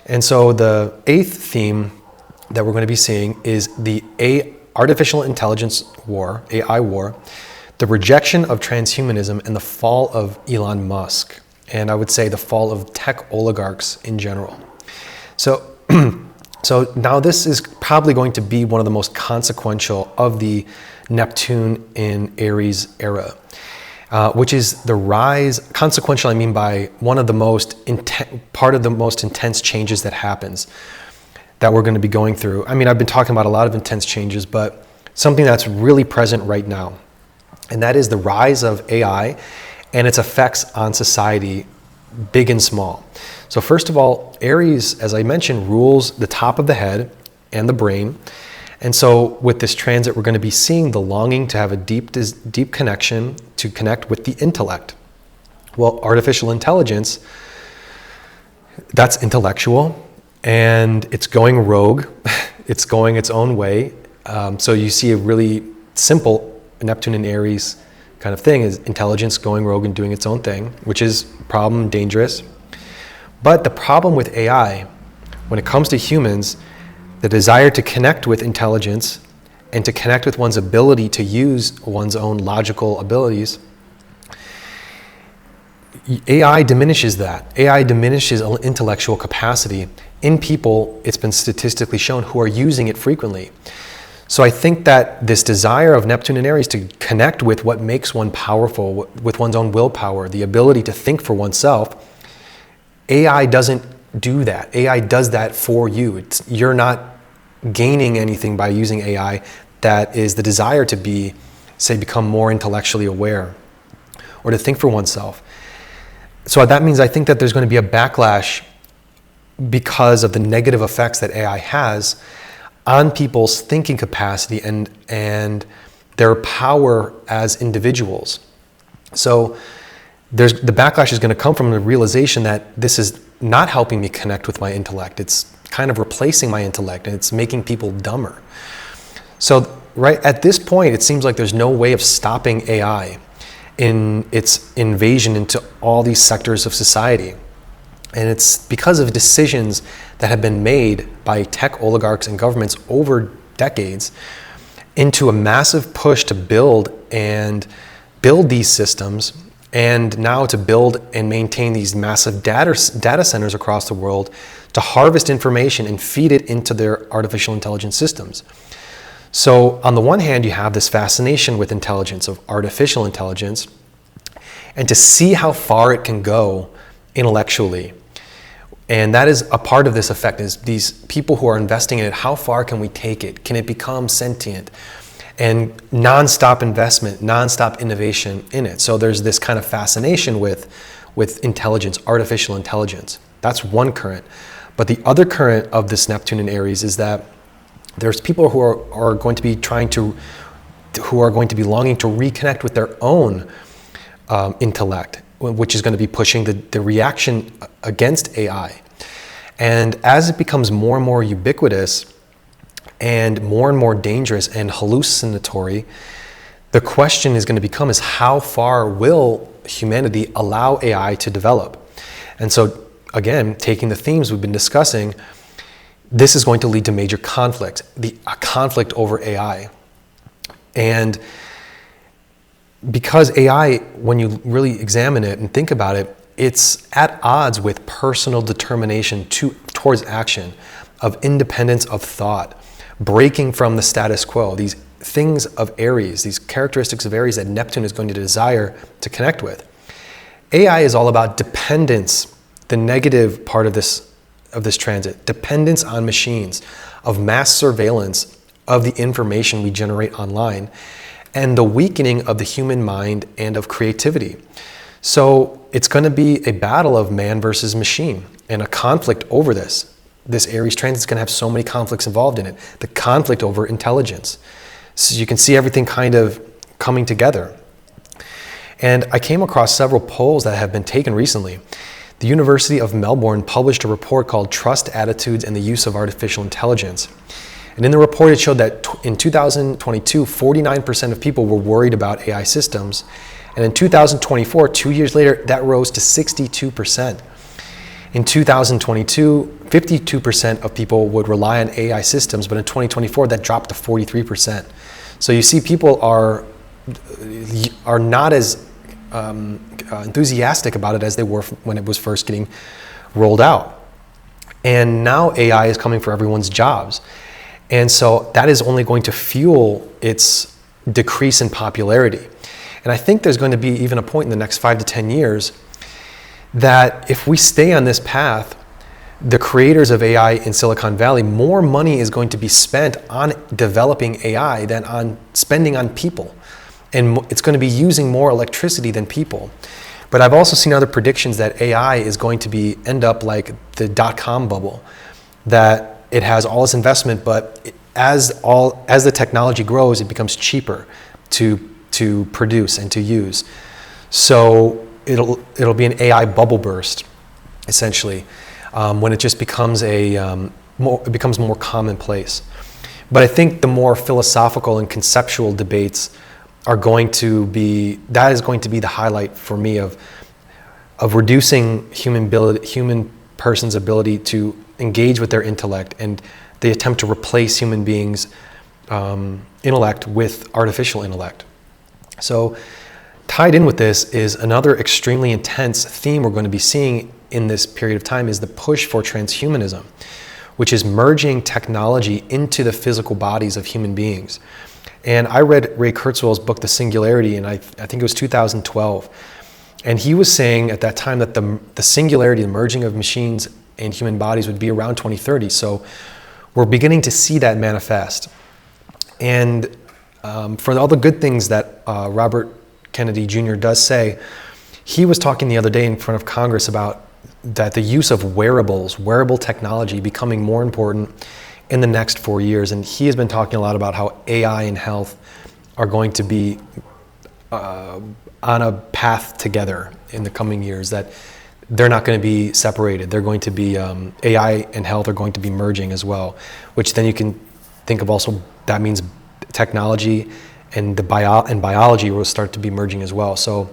And so the eighth theme that we're going to be seeing is the artificial intelligence war, AI war, the rejection of transhumanism, and the fall of Elon Musk. And I would say the fall of tech oligarchs in general. So, so now this is probably going to be one of the most consequential of the Neptune in Aries era, which is the rise. Consequential, I mean by one of the most part of the most intense changes that happens that we're going to be going through. I mean, I've been talking about a lot of intense changes, but something that's really present right now, and that is the rise of AI and its effects on society, big and small. So first of all, Aries, as I mentioned, rules the top of the head and the brain. And so with this transit, we're going to be seeing the longing to have a deep connection, to connect with the intellect. Well, artificial intelligence, that's intellectual, and it's going rogue. It's going its own way. So you see a really simple Neptune and Aries kind of thing is intelligence going rogue and doing its own thing, which is a problem, dangerous. But the problem with AI, when it comes to humans, the desire to connect with intelligence and to connect with one's ability to use one's own logical abilities, AI diminishes that. AI diminishes intellectual capacity in people, it's been statistically shown, who are using it frequently. So I think that this desire of Neptune and Aries to connect with what makes one powerful, with one's own willpower, the ability to think for oneself, AI doesn't do that. AI does that for you. You're not gaining anything by using AI. That is the desire to be, say, become more intellectually aware or to think for oneself. So that means I think that there's going to be a backlash because of the negative effects that AI has on people's thinking capacity and their power as individuals. So the backlash is going to come from the realization that this is not helping me connect with my intellect. It's kind of replacing my intellect, and it's making people dumber. So right at this point, it seems like there's no way of stopping AI in its invasion into all these sectors of society. And it's because of decisions that have been made by tech oligarchs and governments over decades into a massive push to build these systems, and now to build and maintain these massive data centers across the world to harvest information and feed it into their artificial intelligence systems. So on the one hand, you have this fascination with intelligence, of artificial intelligence, and to see how far it can go intellectually. And that is a part of this effect, is these people who are investing in it, how far can we take it? Can it become sentient? And nonstop investment, nonstop innovation in it. So there's this kind of fascination with intelligence, artificial intelligence. That's one current. But the other current of this Neptune in Aries is that there's people who are going to be longing to reconnect with their own intellect, which is going to be pushing the reaction against AI. And as it becomes more and more ubiquitous and more dangerous and hallucinatory, the question is going to become is how far will humanity allow AI to develop? And so again, taking the themes we've been discussing, this is going to lead to major conflict, a conflict over AI. And because AI, when you really examine it and think about it, it's at odds with personal determination towards action, of independence of thought, breaking from the status quo, these things of Aries, these characteristics of Aries that Neptune is going to desire to connect with. AI is all about dependence, the negative part of this transit, dependence on machines, of mass surveillance of the information we generate online, and the weakening of the human mind and of creativity. So it's going to be a battle of man versus machine and a conflict over this. This Aries transit is going to have so many conflicts involved in it. The conflict over intelligence. So you can see everything kind of coming together. And I came across several polls that have been taken recently. The University of Melbourne published a report called Trust, Attitudes, and the Use of Artificial Intelligence. And in the report, it showed that in 2022, 49% of people were worried about AI systems. And in 2024, 2 years later, that rose to 62%. In 2022, 52% of people would rely on AI systems, but in 2024 that dropped to 43%. So you see people are not as enthusiastic about it as they were when it was first getting rolled out. And now AI is coming for everyone's jobs. And so that is only going to fuel its decrease in popularity. And I think there's going to be even a point in the next 5 to 10 years that if we stay on this path, the creators of AI in Silicon Valley, more money is going to be spent on developing AI than on spending on people. And it's going to be using more electricity than people. But I've also seen other predictions that AI is going to end up like the dot-com bubble, that it has all this investment, but as the technology grows, it becomes cheaper to produce and to use. So it'll be an AI bubble burst, essentially, when it just becomes it becomes more commonplace. But I think the more philosophical and conceptual debates is going to be the highlight for me of reducing human person's ability to engage with their intellect, and the attempt to replace human beings' intellect with artificial intellect. So tied in with this is another extremely intense theme we're going to be seeing in this period of time is the push for transhumanism, which is merging technology into the physical bodies of human beings. And I read Ray Kurzweil's book, The Singularity, and I think it was 2012. And he was saying at that time that the singularity, the merging of machines and human bodies would be around 2030. So we're beginning to see that manifest. And for all the good things that Robert Kennedy Jr. does say, he was talking the other day in front of Congress about that the use of wearable technology becoming more important in the next 4 years. And he has been talking a lot about how AI and health are going to be on a path together in the coming years, that they're not going to be separated. They're going to be, AI and health are going to be merging as well, which then you can think of also, that means technology and biology will start to be merging as well. So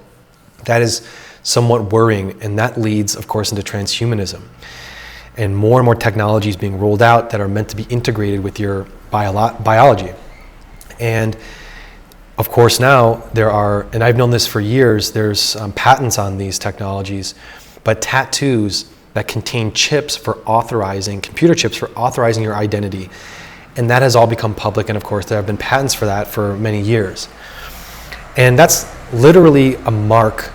that is somewhat worrying, and that leads, of course, into transhumanism. And more technologies being rolled out that are meant to be integrated with your biology. And of course now there are, and I've known this for years, there's patents on these technologies, but tattoos that contain chips for authorizing, computer chips for authorizing your identity. And that has all become public, and of course there have been patents for that for many years. And that's literally a mark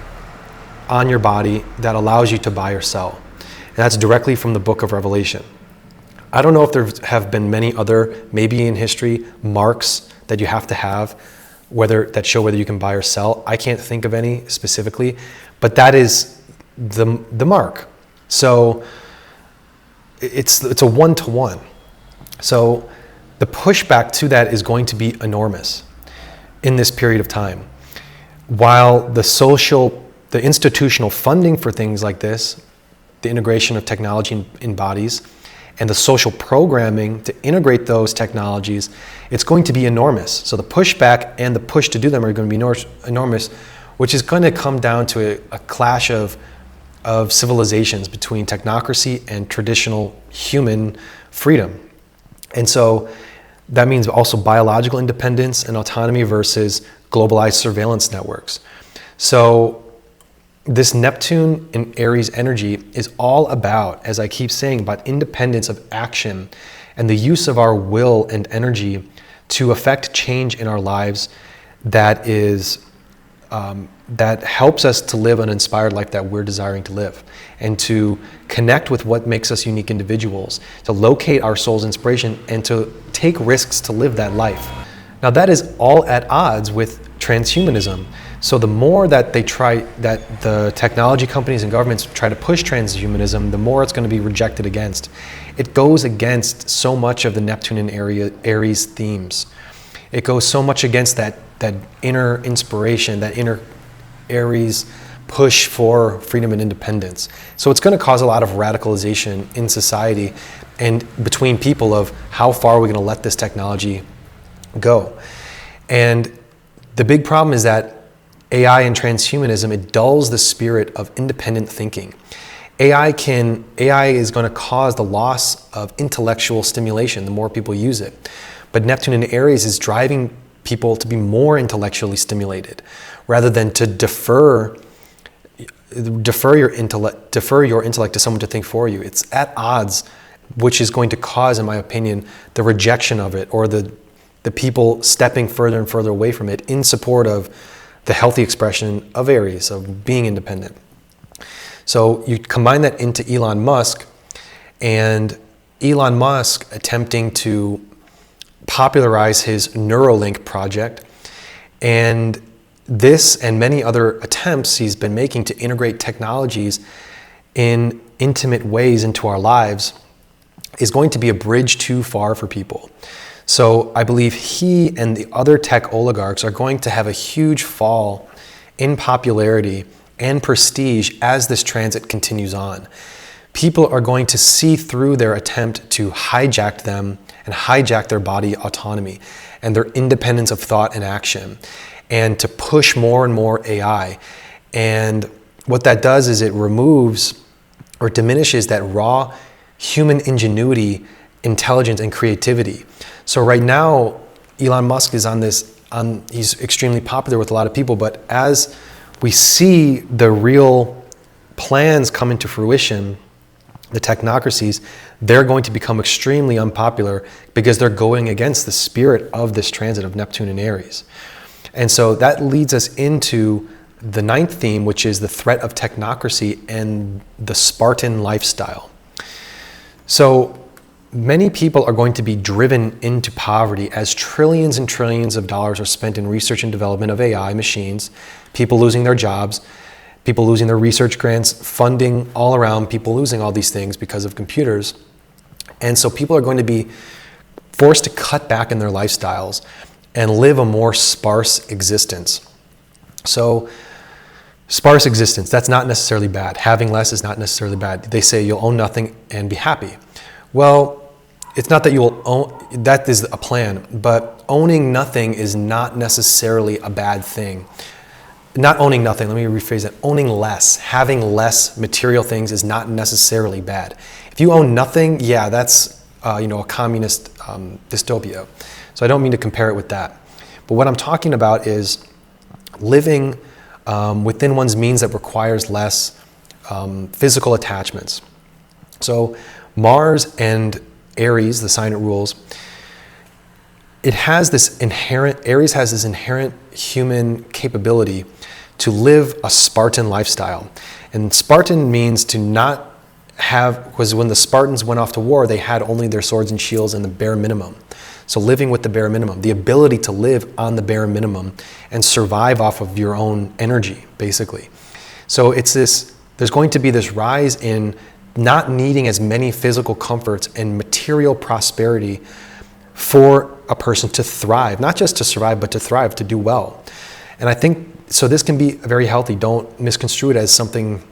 on your body that allows you to buy or sell. And that's directly from the book of Revelation. I don't know if there have been many other, maybe in history, marks that you have to have, that show whether you can buy or sell. I can't think of any specifically, but that is the mark. So it's a one-to-one. So the pushback to that is going to be enormous in this period of time. While the institutional funding for things like this, the integration of technology in bodies, and the social programming to integrate those technologies, it's going to be enormous. So the pushback and the push to do them are going to be enormous, which is going to come down to a clash of civilizations between technocracy and traditional human freedom. And so that means also biological independence and autonomy versus globalized surveillance networks. So this Neptune and Aries energy is all about, as I keep saying, about independence of action and the use of our will and energy to affect change in our lives that helps us to live an inspired life that we're desiring to live, and to connect with what makes us unique individuals, to locate our soul's inspiration, and to take risks to live that life. Now that is all at odds with transhumanism. So the more that the technology companies and governments try to push transhumanism, the more it's going to be rejected against. It goes against so much of the Neptune and Aries themes. It goes so much against that inner inspiration, that inner Aries push for freedom and independence. So it's going to cause a lot of radicalization in society and between people of how far are we going to let this technology go. And the big problem is that AI and transhumanism, it dulls the spirit of independent thinking. AI is going to cause the loss of intellectual stimulation the more people use it. But Neptune in Aries is driving people to be more intellectually stimulated rather than to defer your intellect to someone to think for you. It's at odds, which is going to cause, in my opinion, the rejection of it, or the people stepping further and further away from it in support of the healthy expression of Aries, of being independent. So you combine that into Elon Musk, and Elon Musk attempting to popularize his Neuralink project, and this and many other attempts he's been making to integrate technologies in intimate ways into our lives is going to be a bridge too far for people. So I believe he and the other tech oligarchs are going to have a huge fall in popularity and prestige as this transit continues on. People are going to see through their attempt to hijack them and hijack their body autonomy and their independence of thought and action, and to push more and more AI. And what that does is it removes or diminishes that raw human ingenuity, intelligence, and creativity. So right now, Elon Musk is he's extremely popular with a lot of people, but as we see the real plans come into fruition, the technocracies, they're going to become extremely unpopular because they're going against the spirit of this transit of Neptune and Aries. And so that leads us into the ninth theme, which is the threat of technocracy and the Spartan lifestyle. So many people are going to be driven into poverty as trillions and trillions of dollars are spent in research and development of AI machines, people losing their jobs, people losing their research grants, funding all around, people losing all these things because of computers. And so people are going to be forced to cut back in their lifestyles and live a more sparse existence. So sparse existence, that's not necessarily bad. Having less is not necessarily bad. They say you'll own nothing and be happy. Well, it's not that you will own, that is a plan, but owning nothing is not necessarily a bad thing. Not owning nothing, let me rephrase that. Owning less, having less material things is not necessarily bad. If you own nothing, yeah, that's a communist dystopia. So I don't mean to compare it with that. But what I'm talking about is living within one's means that requires less physical attachments. So Mars and Aries, the sign it rules, Aries has this inherent human capability to live a Spartan lifestyle. And Spartan means to not have, because when the Spartans went off to war, they had only their swords and shields and the bare minimum. So living with the bare minimum, the ability to live on the bare minimum and survive off of your own energy, basically. So there's going to be this rise in not needing as many physical comforts and material prosperity for a person to thrive, not just to survive, but to thrive, to do well. And I think, so this can be very healthy. Don't misconstrue it as something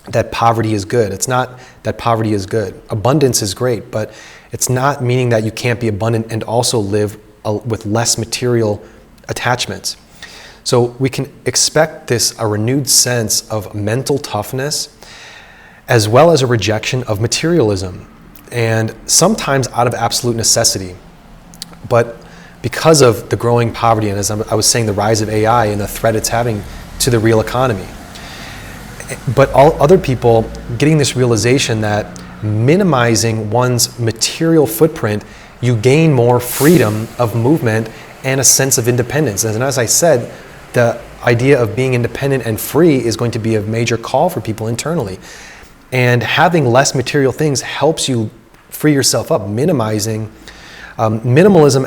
that poverty is good. It's not that poverty is good. Abundance is great, but it's not meaning that you can't be abundant and also live with less material attachments. So we can expect a renewed sense of mental toughness, as well as a rejection of materialism, and sometimes out of absolute necessity. But because of the growing poverty, and as I was saying, the rise of AI and the threat it's having to the real economy. But all other people getting this realization that minimizing one's material footprint, you gain more freedom of movement and a sense of independence. And as I said, the idea of being independent and free is going to be a major call for people internally. And having less material things helps you free yourself up. Minimalism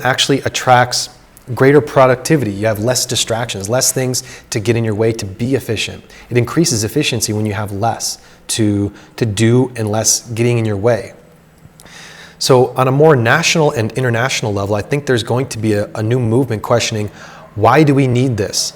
actually attracts greater productivity. You have less distractions, less things to get in your way to be efficient. It increases efficiency when you have less to do and less getting in your way. So on a more national and international level, I think there's going to be a new movement questioning, why do we need this?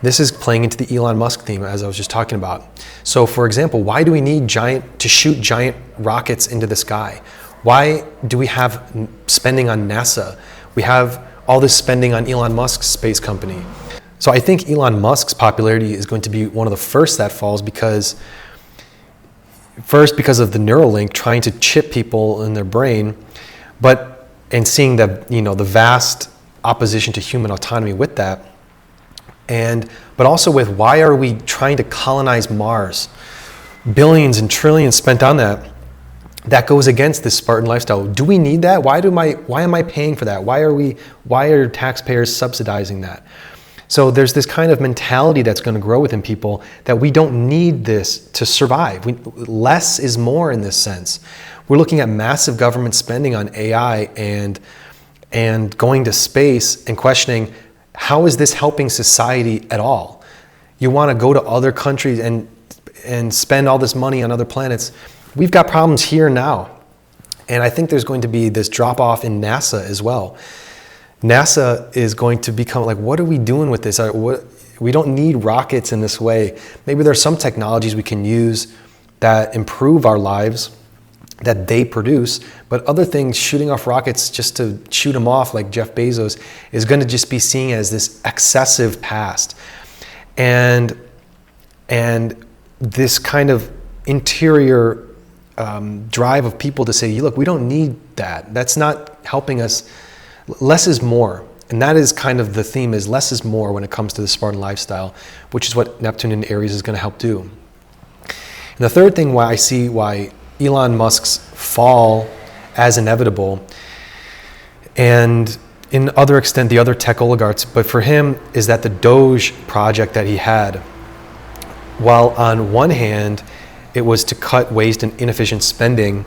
This is playing into the Elon Musk theme, as I was just talking about. So for example, why do we need to shoot giant rockets into the sky? Why do we have spending on NASA? We have all this spending on Elon Musk's space company. So I think Elon Musk's popularity is going to be one of the first that falls, because First, because of the Neuralink trying to chip people in their brain, and seeing the, the vast opposition to human autonomy with that. But also with, why are we trying to colonize Mars? Billions and trillions spent on that. That goes against this Spartan lifestyle. Do we need that? Why am I paying for that? Why are taxpayers subsidizing that? So there's this kind of mentality that's going to grow within people that we don't need this to survive. Less is more in this sense. We're looking at massive government spending on AI and going to space and questioning, how is this helping society at all? You want to go to other countries and spend all this money on other planets. We've got problems here now. And I think there's going to be this drop off in NASA as well. NASA is going to become like, what are we doing with this? We don't need rockets in this way. Maybe there's some technologies we can use that improve our lives, that they produce, but other things, shooting off rockets just to shoot them off like Jeff Bezos, is going to just be seen as this excessive past. And this kind of interior drive of people to say, look, we don't need that. That's not helping us. Less is more. And that is kind of the theme, is less is more when it comes to the Spartan lifestyle, which is what Neptune in Aries is going to help do. And the third thing why I see why Elon Musk's fall as inevitable, and in other extent the other tech oligarchs, but for him, is that the Doge project that he had, while on one hand it was to cut waste and inefficient spending,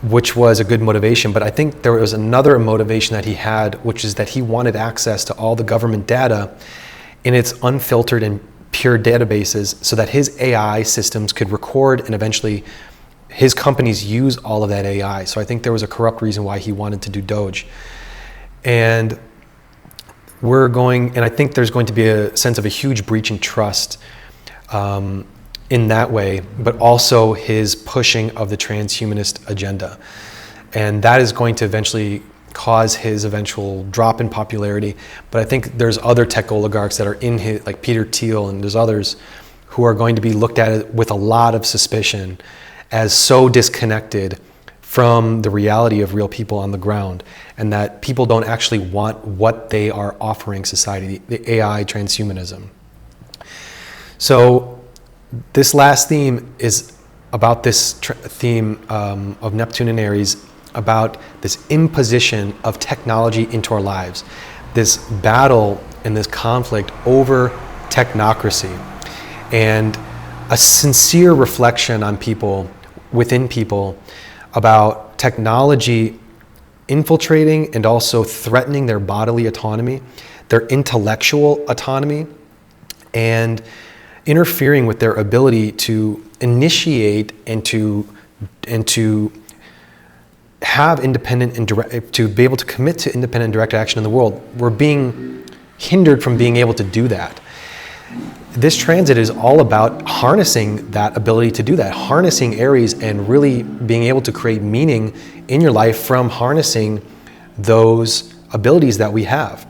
which was a good motivation, but I think there was another motivation that he had, which is that he wanted access to all the government data in its unfiltered and pure databases, so that his AI systems could record and eventually his companies use all of that AI. So I think there was a corrupt reason why he wanted to do Doge. And I think there's going to be a sense of a huge breach in trust in that way, but also his pushing of the transhumanist agenda. And that is going to eventually cause his eventual drop in popularity. But I think there's other tech oligarchs that are in his, like Peter Thiel, and there's others who are going to be looked at it with a lot of suspicion as so disconnected from the reality of real people on the ground, and that people don't actually want what they are offering society, the AI transhumanism. So this last theme is about this theme of Neptune and Aries, about this imposition of technology into our lives, this battle and this conflict over technocracy, and a sincere reflection on people, within people, about technology infiltrating and also threatening their bodily autonomy, their intellectual autonomy, and interfering with their ability to initiate and to have independent and direct, to be able to commit to independent and direct action in the world. We're being hindered from being able to do that. This transit is all about harnessing that ability to do that, harnessing Aries and really being able to create meaning in your life from harnessing those abilities that we have.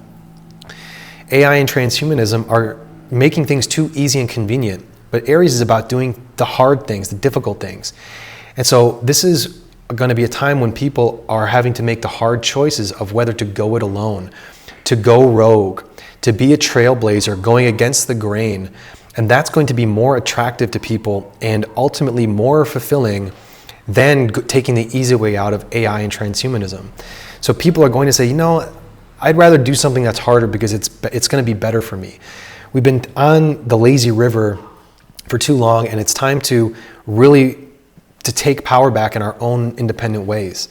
AI and transhumanism are making things too easy and convenient, but Aries is about doing the hard things, the difficult things. And so this is going to be a time when people are having to make the hard choices of whether to go it alone, to go rogue, to be a trailblazer, going against the grain. And that's going to be more attractive to people and ultimately more fulfilling than taking the easy way out of AI and transhumanism. So people are going to say, you know, I'd rather do something that's harder because it's going to be better for me. We've been on the lazy river for too long, and it's time to really take power back in our own independent ways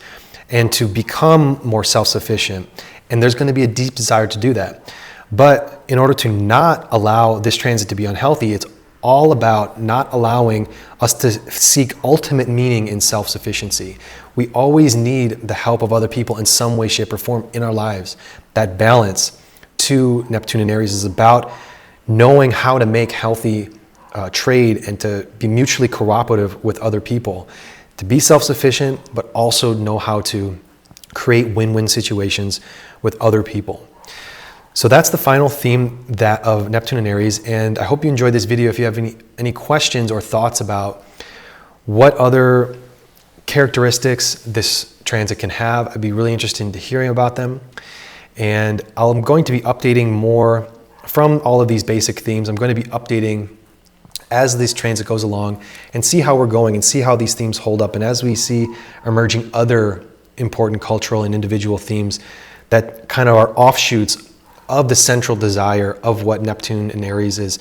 and to become more self-sufficient. And there's going to be a deep desire to do that. But in order to not allow this transit to be unhealthy, it's all about not allowing us to seek ultimate meaning in self-sufficiency. We always need the help of other people in some way, shape, or form in our lives. That balance to Neptune and Aries is about knowing how to make healthy trade and to be mutually cooperative with other people, to be self-sufficient, but also know how to create win-win situations with other people. So that's the final theme of Neptune and Aries, and I hope you enjoyed this video. If you have any questions or thoughts about what other characteristics this transit can have. I'd be really interested in hearing about them. And I'm going to be updating more from all of these basic themes. I'm going to be updating as this transit goes along and see how we're going and see how these themes hold up. And as we see emerging other important cultural and individual themes that kind of are offshoots of the central desire of what Neptune and Aries is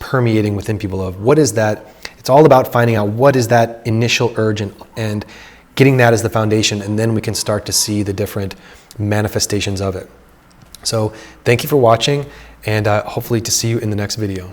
permeating within people of. What is that? It's all about finding out what is that initial urge and getting that as the foundation, and then we can start to see the different manifestations of it. So thank you for watching, and hopefully to see you in the next video.